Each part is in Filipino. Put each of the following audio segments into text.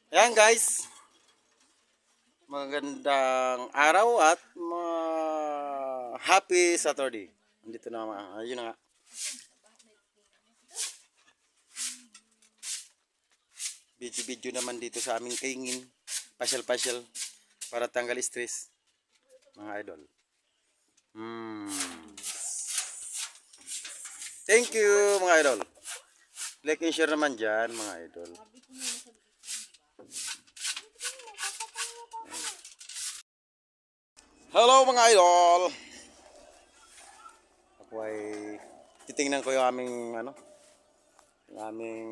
Ayan guys, magandang araw at happy Saturday. Andito na ayun na nga. Video naman dito sa aming kaingin. Pasyal-pasyal para tanggal stress, mga idol. Thank you mga idol. Like and share naman dyan mga idol. Hello mga idol. Ako ay titingnan ko yung aming yung aming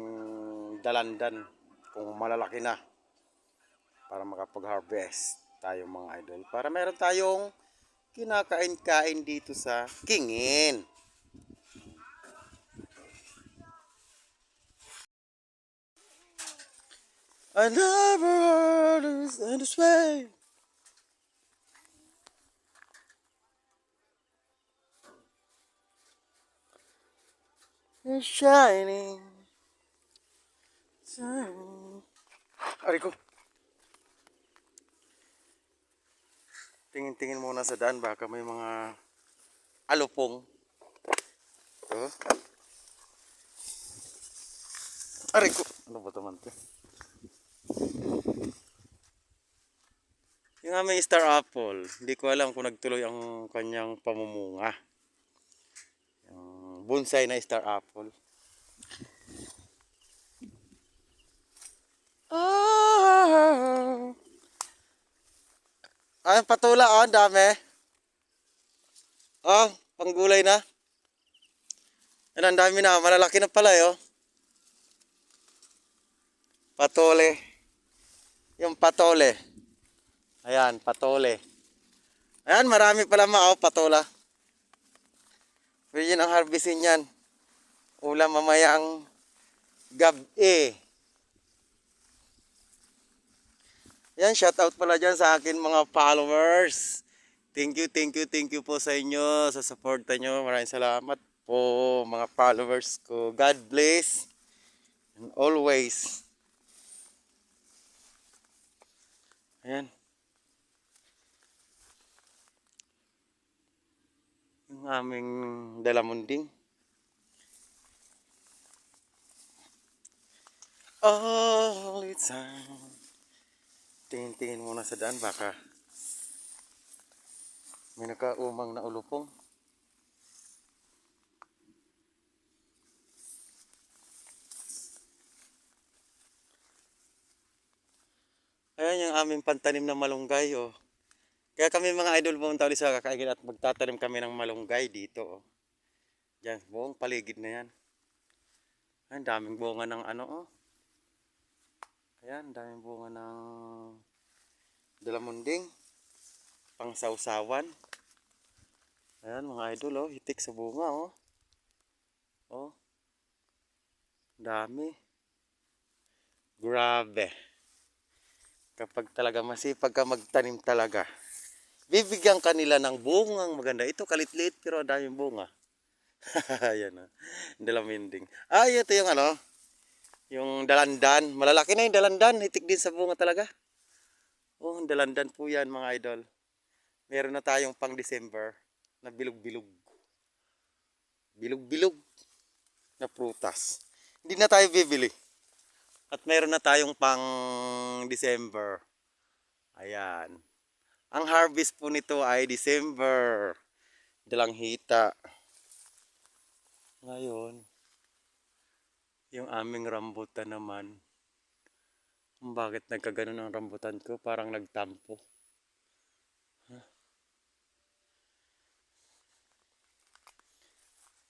dalandan kung malalaki na para makapag-harvest tayo mga idol. Para meron tayong kinakain-kain dito sa Kingin. I never understand this way. It's shining. Shining. Ari ko. Tingin-tingin muna sa daan baka may mga alupong. Oh. Ari ko. Ano ba naman to? Yung aming star apple, hindi ko alam kung nagtuloy ang kanyang pamumunga. Yung bonsai na star apple. Ah, ay, patula ang dami. Oh, panggulay na. Yan, ang dami na. Malalaki na pala, oh. Patole. Yung patole. Ayan, patole. Ayan, marami pala oh, patola. Pwede nang harvestin yan. Ulam mamayang gabi. Yan, shout out pala dyan sa akin mga followers. Thank you po sa inyo, sa suporta nyo. Maraming salamat po mga followers ko. God bless. And always. Ayan. Yung aming dalamunding. All the time. Tingin-tingin muna sa daan baka may nakaumang na ulupong. Ayan yung aming pantanim na malunggay, oh. Kaya kami mga idol pumunta ulit sa kakaigin at magtatanim kami ng malunggay dito, oh. Diyan, buong paligid na yan. Ayan, daming bunga ng oh. Ayan, daming bunga ng dalamunding. Pang sausawan. Ayan mga idol, oh. Hitik sa bunga, oh. Oh. Dami. Grabe. Kapag talaga masipag ka magtanim talaga, bibigyan kanila ng bungang maganda. Ito kalit-lit pero daming bunga. Ayan, oh. Dalaminding. Ay, ito yung yung dalandan. Malalaki na yung dalandan. Hitik din sa bunga talaga. Oh, dalandan po yan mga idol. Meron na tayong pang December na bilog-bilog. Bilog-bilog na prutas. Hindi na tayo bibili. At meron na tayong pang December. Ayan. Ang harvest po nito ay December. Dalang hita. Ngayon, yung aming rambutan naman. Bakit nagkaganon ang rambutan ko? Parang nagtampo.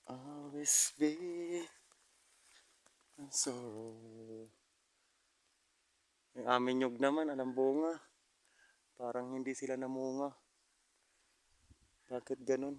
Always be in sorrow. Yung aming nyug naman, alam bunga. Parang hindi sila namunga. Bakit ganun?